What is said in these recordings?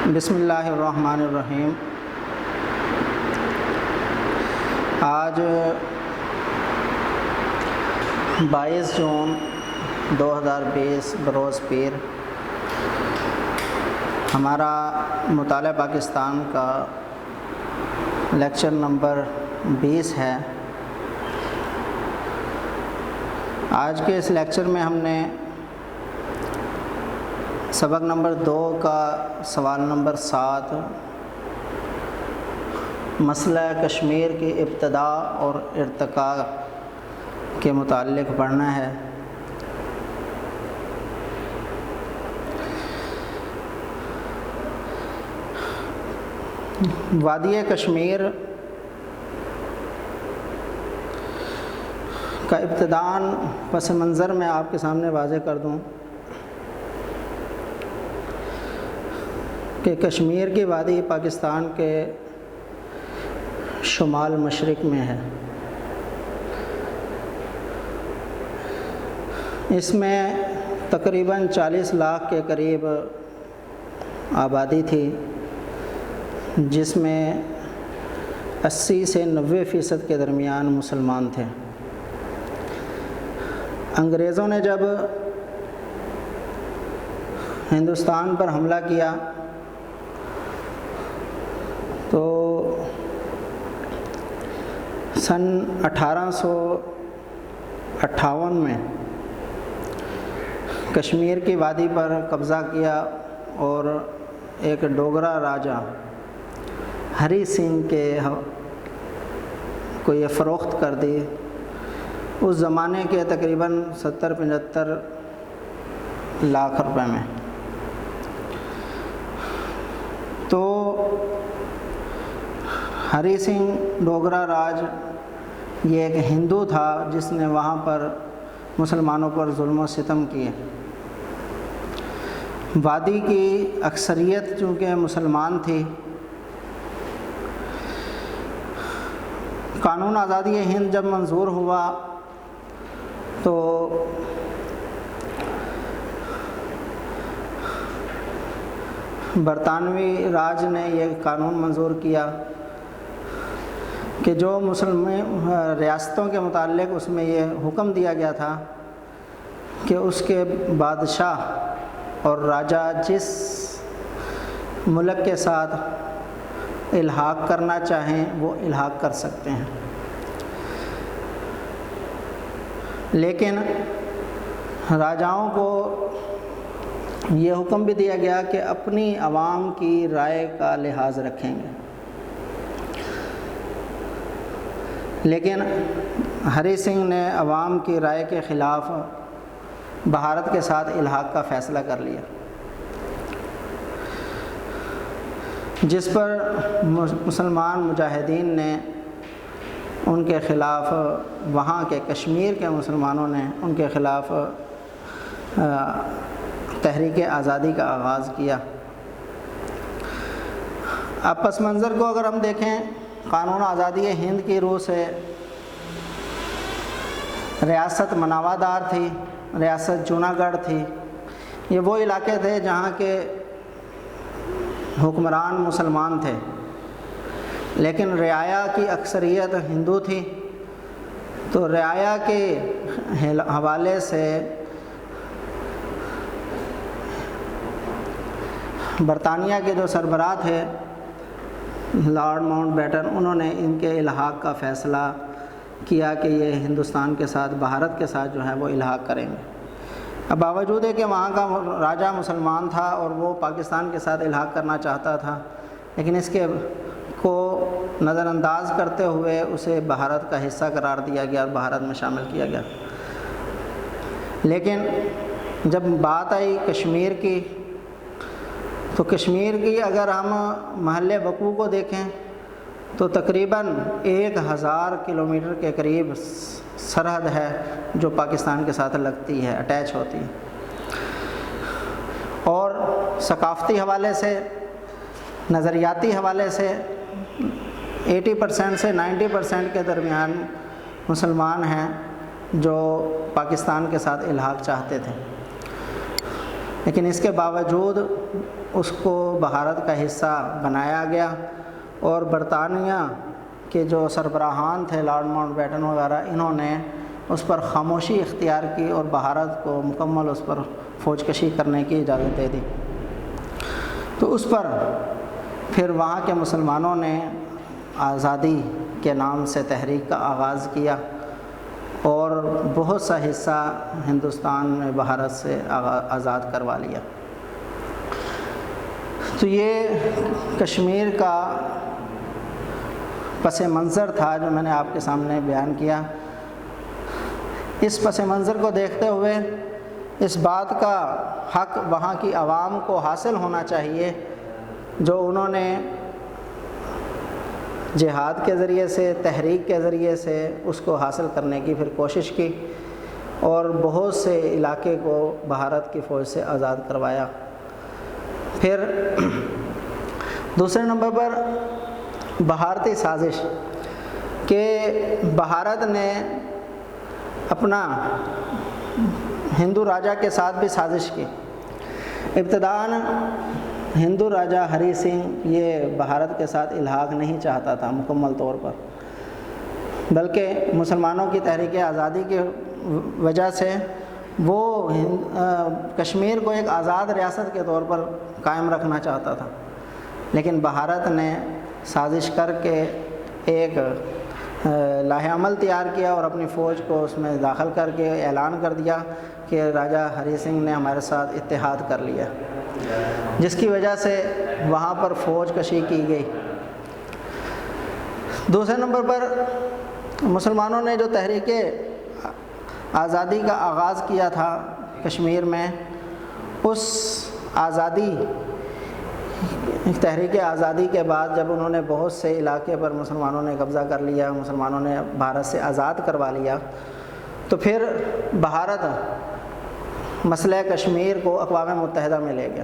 بسم اللہ الرحمن الرحیم۔ آج 22 جون 2020 بروز پیر ہمارا مطالعہ پاکستان کا لیکچر نمبر 20 ہے۔ آج کے اس لیکچر میں ہم نے سبق نمبر 2 کا سوال نمبر 7 مسئلہ کشمیر کی ابتدا اور ارتقاء کے متعلق پڑھنا ہے۔ وادی کشمیر کا ابتداً پس منظر میں آپ کے سامنے واضح کر دوں کہ کشمیر کی وادی پاکستان کے شمال مشرق میں ہے۔ اس میں تقریباً 40 لاکھ کے قریب آبادی تھی، جس میں 80 سے 90% کے درمیان مسلمان تھے۔ انگریزوں نے جب ہندوستان پر حملہ کیا تو سن 1858 میں کشمیر کی وادی پر قبضہ کیا اور ایک ڈوگرا راجا ہری سنگھ کے کو یہ فروخت کر دی، اس زمانے کے تقریباً 70-75 لاکھ روپے میں۔ تو ہری سنگھ ڈوگرا راج یہ ایک ہندو تھا جس نے وہاں پر مسلمانوں پر ظلم و ستم کیے۔ وادی کی اکثریت چونکہ مسلمان تھی، قانون آزادی ہند جب منظور ہوا تو برطانوی راج نے یہ قانون منظور کیا کہ جو مسلم ریاستوں کے متعلق اس میں یہ حکم دیا گیا تھا کہ اس کے بادشاہ اور راجا جس ملک کے ساتھ الحاق کرنا چاہیں وہ الحاق کر سکتے ہیں، لیکن راجاؤں کو یہ حکم بھی دیا گیا کہ اپنی عوام کی رائے کا لحاظ رکھیں گے۔ لیکن ہری سنگھ نے عوام کی رائے کے خلاف بھارت کے ساتھ الحاق کا فیصلہ کر لیا، جس پر مسلمان مجاہدین نے ان کے خلاف، وہاں کے کشمیر کے مسلمانوں نے ان کے خلاف تحریک آزادی کا آغاز کیا۔ اب پس منظر کو اگر ہم دیکھیں، قانون آزادی ہند کی روح سے ریاست مناوادار تھی، ریاست جونا گڑھ تھی۔ یہ وہ علاقے تھے جہاں کے حکمران مسلمان تھے، لیکن رعایا کی اکثریت ہندو تھی۔ تو رعایا کے حوالے سے برطانیہ کے جو سربراہ تھے لارڈ ماؤنٹ بیٹن، انہوں نے ان کے الحاق کا فیصلہ کیا کہ یہ ہندوستان کے ساتھ، بھارت کے ساتھ جو ہے وہ الحاق کریں گے۔ اب باوجود ہے کہ وہاں کا راجا مسلمان تھا اور وہ پاکستان کے ساتھ الحاق کرنا چاہتا تھا، لیکن اس کے کو نظر انداز کرتے ہوئے اسے بھارت کا حصہ قرار دیا گیا اور بھارت میں شامل کیا گیا۔ لیکن جب بات آئی کشمیر کی، تو کشمیر کی اگر ہم محل وقوع کو دیکھیں تو تقریباً 1000 کلومیٹر کے قریب سرحد ہے جو پاکستان کے ساتھ لگتی ہے، اٹیچ ہوتی ہے، اور ثقافتی حوالے سے، نظریاتی حوالے سے 80% سے 90% کے درمیان مسلمان ہیں جو پاکستان کے ساتھ الحاق چاہتے تھے۔ لیکن اس کے باوجود اس کو بھارت کا حصہ بنایا گیا، اور برطانیہ کے جو سربراہان تھے لارڈ ماؤنٹ بیٹن وغیرہ، انہوں نے اس پر خاموشی اختیار کی اور بھارت کو مکمل اس پر فوج کشی کرنے کی اجازت دے دی۔ تو اس پر پھر وہاں کے مسلمانوں نے آزادی کے نام سے تحریک کا آغاز کیا، اور بہت سا حصہ ہندوستان نے بھارت سے آزاد کروا لیا۔ تو یہ کشمیر کا پس منظر تھا جو میں نے آپ کے سامنے بیان کیا۔ اس پس منظر کو دیکھتے ہوئے اس بات کا حق وہاں کی عوام کو حاصل ہونا چاہیے جو انہوں نے جہاد کے ذریعے سے، تحریک کے ذریعے سے اس کو حاصل کرنے کی پھر کوشش کی، اور بہت سے علاقے کو بھارت کی فوج سے آزاد کروایا۔ پھر دوسرے نمبر پر بھارتی سازش، کہ بھارت نے اپنا ہندو راجا کے ساتھ بھی سازش کی۔ ابتداً ہندو راجا ہری سنگھ یہ بھارت کے ساتھ الحاق نہیں چاہتا تھا مکمل طور پر، بلکہ مسلمانوں کی تحریک آزادی کی وجہ سے وہ کشمیر کو ایک آزاد ریاست کے طور پر قائم رکھنا چاہتا تھا، لیکن بھارت نے سازش کر کے ایک لاہ عمل تیار کیا اور اپنی فوج کو اس میں داخل کر کے اعلان کر دیا کہ راجا ہری سنگھ نے ہمارے ساتھ اتحاد کر لیا، جس کی وجہ سے وہاں پر فوج کشی کی گئی۔ دوسرے نمبر پر مسلمانوں نے جو تحریک آزادی کا آغاز کیا تھا کشمیر میں، اس تحریک آزادی کے بعد جب انہوں نے بہت سے علاقے پر مسلمانوں نے قبضہ کر لیا، مسلمانوں نے بھارت سے آزاد کروا لیا، تو پھر بھارت مسئلہ کشمیر کو اقوام متحدہ میں لے گیا۔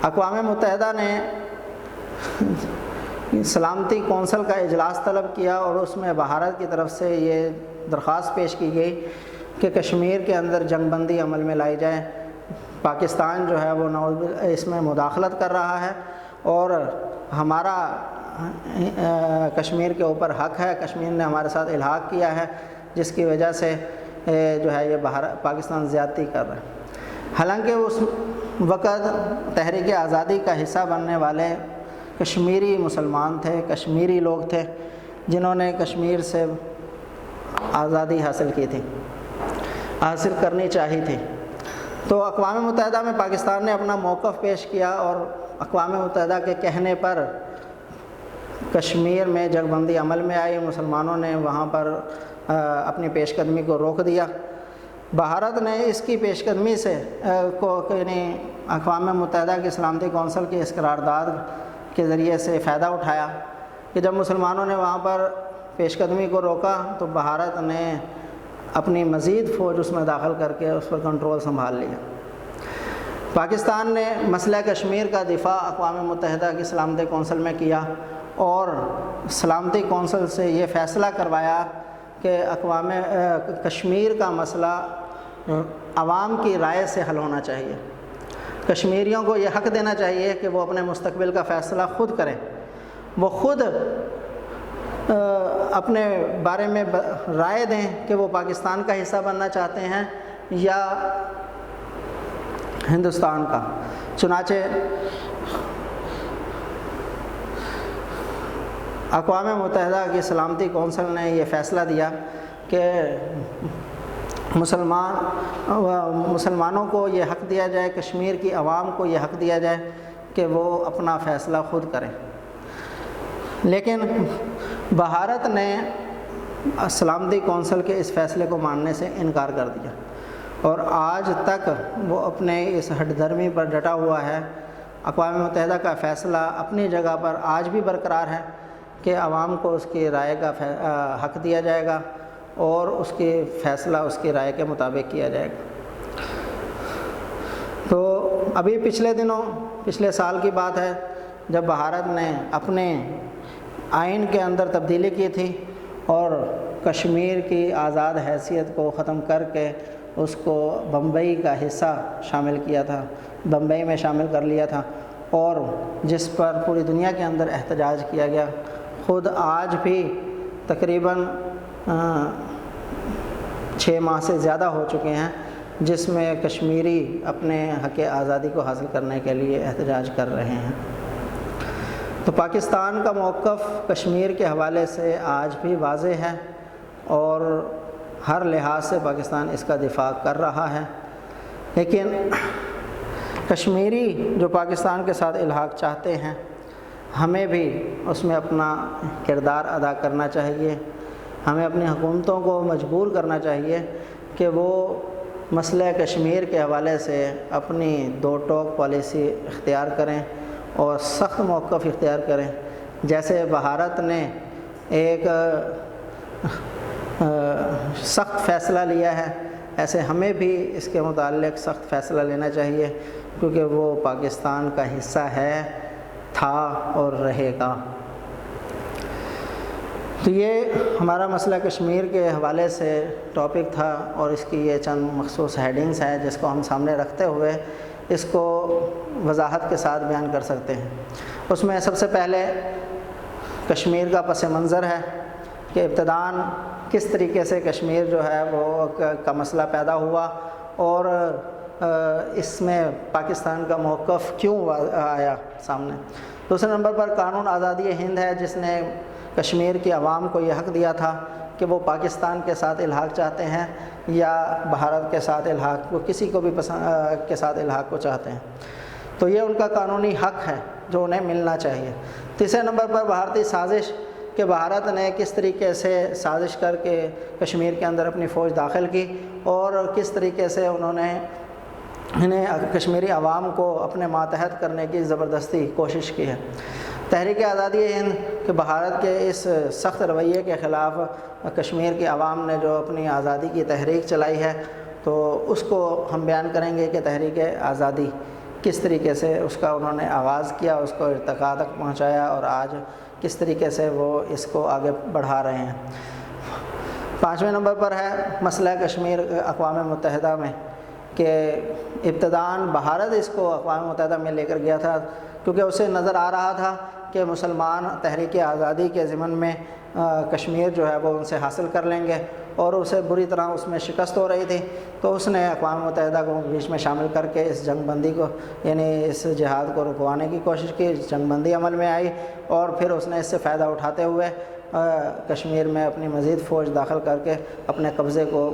اقوام متحدہ نے سلامتی کونسل کا اجلاس طلب کیا، اور اس میں بھارت کی طرف سے یہ درخواست پیش کی گئی کہ کشمیر کے اندر جنگ بندی عمل میں لائی جائے۔ پاکستان جو ہے وہ اس میں مداخلت کر رہا ہے، اور ہمارا کشمیر کے اوپر حق ہے، کشمیر نے ہمارے ساتھ الحاق کیا ہے، جس کی وجہ سے جو ہے یہ پاکستان زیادتی کر رہا ہے۔ حالانکہ اس وقت تحریک آزادی کا حصہ بننے والے کشمیری مسلمان تھے، کشمیری لوگ تھے، جنہوں نے کشمیر سے آزادی حاصل کی تھی، حاصل کرنی چاہی تھی۔ تو اقوام متحدہ میں پاکستان نے اپنا موقف پیش کیا، اور اقوام متحدہ کے کہنے پر کشمیر میں جنگ بندی عمل میں آئی، مسلمانوں نے وہاں پر اپنی پیش قدمی کو روک دیا۔ بھارت نے اس کی پیش قدمی سے یعنی اقوام متحدہ کی سلامتی کونسل کی اس قرارداد کے ذریعے سے فائدہ اٹھایا کہ جب مسلمانوں نے وہاں پر پیش قدمی کو روکا تو بھارت نے اپنی مزید فوج اس میں داخل کر کے اس پر کنٹرول سنبھال لیا۔ پاکستان نے مسئلہ کشمیر کا دفاع اقوام متحدہ کی سلامتی کونسل میں کیا، اور سلامتی کونسل سے یہ فیصلہ کروایا کہ کشمیر کا مسئلہ عوام کی رائے سے حل ہونا چاہیے۔ کشمیریوں کو یہ حق دینا چاہیے کہ وہ اپنے مستقبل کا فیصلہ خود کریں، وہ خود اپنے بارے میں رائے دیں کہ وہ پاکستان کا حصہ بننا چاہتے ہیں یا ہندوستان کا۔ چنانچہ اقوام متحدہ کی سلامتی کونسل نے یہ فیصلہ دیا کہ مسلمانوں کو یہ حق دیا جائے، کشمیر کی عوام کو یہ حق دیا جائے کہ وہ اپنا فیصلہ خود کریں۔ لیکن بھارت نے سلامتی کونسل کے اس فیصلے کو ماننے سے انکار کر دیا، اور آج تک وہ اپنے اس ہٹ دھرمی پر ڈٹا ہوا ہے۔ اقوام متحدہ کا فیصلہ اپنی جگہ پر آج بھی برقرار ہے کہ عوام کو اس کی رائے کا حق دیا جائے گا، اور اس کی فیصلہ اس کی رائے کے مطابق کیا جائے گا۔ تو ابھی پچھلے سال کی بات ہے جب بھارت نے اپنے آئین کے اندر تبدیلی کی تھی اور کشمیر کی آزاد حیثیت کو ختم کر کے اس کو بمبئی کا حصہ شامل کیا تھا، بمبئی میں شامل کر لیا تھا، اور جس پر پوری دنیا کے اندر احتجاج کیا گیا۔ خود آج بھی تقریباً 6 ماہ سے زیادہ ہو چکے ہیں جس میں کشمیری اپنے حق آزادی کو حاصل کرنے کے لیے احتجاج کر رہے ہیں۔ تو پاکستان کا موقف کشمیر کے حوالے سے آج بھی واضح ہے اور ہر لحاظ سے پاکستان اس کا دفاع کر رہا ہے، لیکن کشمیری جو پاکستان کے ساتھ الحاق چاہتے ہیں ہمیں بھی اس میں اپنا کردار ادا کرنا چاہیے۔ ہمیں اپنی حکومتوں کو مجبور کرنا چاہیے کہ وہ مسئلہ کشمیر کے حوالے سے اپنی دو ٹوک پالیسی اختیار کریں اور سخت موقف اختیار کریں۔ جیسے بھارت نے ایک سخت فیصلہ لیا ہے، ایسے ہمیں بھی اس کے متعلق سخت فیصلہ لینا چاہیے، کیونکہ وہ پاکستان کا حصہ ہے، تھا اور رہے گا۔ تو یہ ہمارا مسئلہ کشمیر کے حوالے سے ٹاپک تھا، اور اس کی یہ چند مخصوص ہیڈنگز ہیں جس کو ہم سامنے رکھتے ہوئے اس کو وضاحت کے ساتھ بیان کر سکتے ہیں۔ اس میں سب سے پہلے کشمیر کا پس منظر ہے کہ ابتداً کس طریقے سے کشمیر جو ہے وہ کا مسئلہ پیدا ہوا اور اس میں پاکستان کا موقف کیوں آیا سامنے۔ دوسرے نمبر پر قانون آزادی ہند ہے، جس نے کشمیر کی عوام کو یہ حق دیا تھا کہ وہ پاکستان کے ساتھ الحاق چاہتے ہیں یا بھارت کے ساتھ الحاق، وہ کسی کو بھی کے ساتھ الحاق کو چاہتے ہیں، تو یہ ان کا قانونی حق ہے جو انہیں ملنا چاہیے۔ تیسرے نمبر پر بھارتی سازش، کہ بھارت نے کس طریقے سے سازش کر کے کشمیر کے اندر اپنی فوج داخل کی اور کس طریقے سے انہوں نے انہیں کشمیری عوام کو اپنے ماتحت کرنے کی زبردستی کوشش کی ہے۔ تحریک آزادی ہند، کہ بھارت کے اس سخت رویے کے خلاف کشمیر کی عوام نے جو اپنی آزادی کی تحریک چلائی ہے، تو اس کو ہم بیان کریں گے کہ تحریک آزادی کس طریقے سے اس کا انہوں نے آغاز کیا، اس کو ارتقاء تک پہنچایا اور آج کس طریقے سے وہ اس کو آگے بڑھا رہے ہیں۔ 5ویں نمبر پر ہے مسئلہ کشمیر اقوام متحدہ میں، کہ ابتداً بھارت اس کو اقوام متحدہ میں لے کر گیا تھا، کیونکہ اسے نظر آ رہا تھا کہ مسلمان تحریک آزادی کے ضمن میں کشمیر جو ہے وہ ان سے حاصل کر لیں گے، اور اسے بری طرح اس میں شکست ہو رہی تھی، تو اس نے اقوام متحدہ کو بیچ میں شامل کر کے اس جنگ بندی کو، یعنی اس جہاد کو رکوانے کی کوشش کی۔ جنگ بندی عمل میں آئی اور پھر اس نے اس سے فائدہ اٹھاتے ہوئے کشمیر میں اپنی مزید فوج داخل کر کے اپنے قبضے کو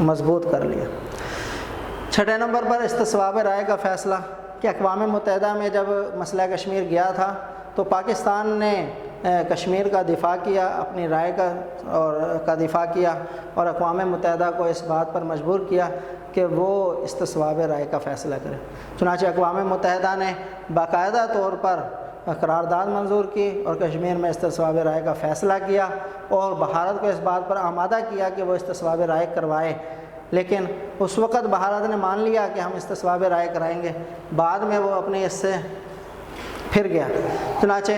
مضبوط کر لیا۔ 6 نمبر پر استصواب رائے کا فیصلہ، کہ اقوام متحدہ میں جب مسئلہ کشمیر گیا تھا تو پاکستان نے کشمیر کا دفاع کیا، اپنی رائے کا دفاع کیا، اور اقوام متحدہ کو اس بات پر مجبور کیا کہ وہ استصواب رائے کا فیصلہ کرے۔ چنانچہ اقوام متحدہ نے باقاعدہ طور پر قرارداد منظور کی اور کشمیر میں استصواب رائے کا فیصلہ کیا، اور بھارت کو اس بات پر آمادہ کیا کہ وہ استصواب رائے کروائے، لیکن اس وقت بھارت نے مان لیا کہ ہم استصواب رائے کرائیں گے، بعد میں وہ اپنے اس سے پھر گیا۔ چنانچہ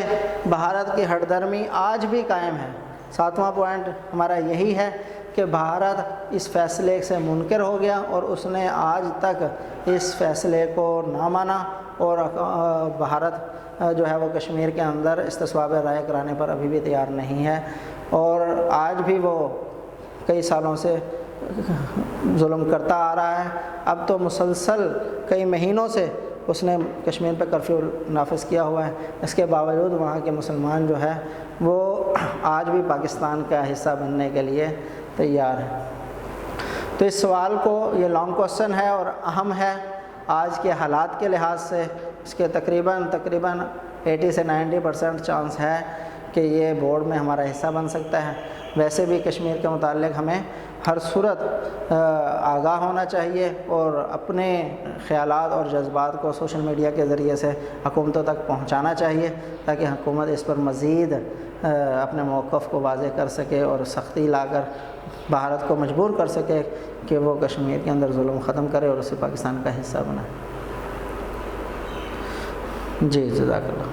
بھارت کی ہٹ درمی آج بھی قائم ہے۔ 7واں پوائنٹ ہمارا یہی ہے کہ بھارت اس فیصلے سے منکر ہو گیا اور اس نے آج تک اس فیصلے کو نہ مانا، اور بھارت جو ہے وہ کشمیر کے اندر استصواب رائے کرانے پر ابھی بھی تیار نہیں ہے، اور آج بھی وہ کئی سالوں سے ظلم کرتا آ رہا ہے۔ اب تو مسلسل کئی مہینوں سے اس نے کشمیر پہ کرفیو نافذ کیا ہوا ہے، اس کے باوجود وہاں کے مسلمان جو ہے وہ آج بھی پاکستان کا حصہ بننے کے لیے تیار ہیں۔ تو اس سوال کو، یہ لانگ کوسچن ہے اور اہم ہے آج کے حالات کے لحاظ سے، اس کے تقریباً 80 سے 90% چانس ہے کہ یہ بورڈ میں ہمارا حصہ بن سکتا ہے۔ ویسے بھی کشمیر کے متعلق ہمیں ہر صورت آگاہ ہونا چاہیے اور اپنے خیالات اور جذبات کو سوشل میڈیا کے ذریعے سے حکومتوں تک پہنچانا چاہیے، تاکہ حکومت اس پر مزید اپنے موقف کو واضح کر سکے اور سختی لا کر بھارت کو مجبور کر سکے کہ وہ کشمیر کے اندر ظلم ختم کرے اور اسے پاکستان کا حصہ بنائے۔ جی، جزاک اللہ۔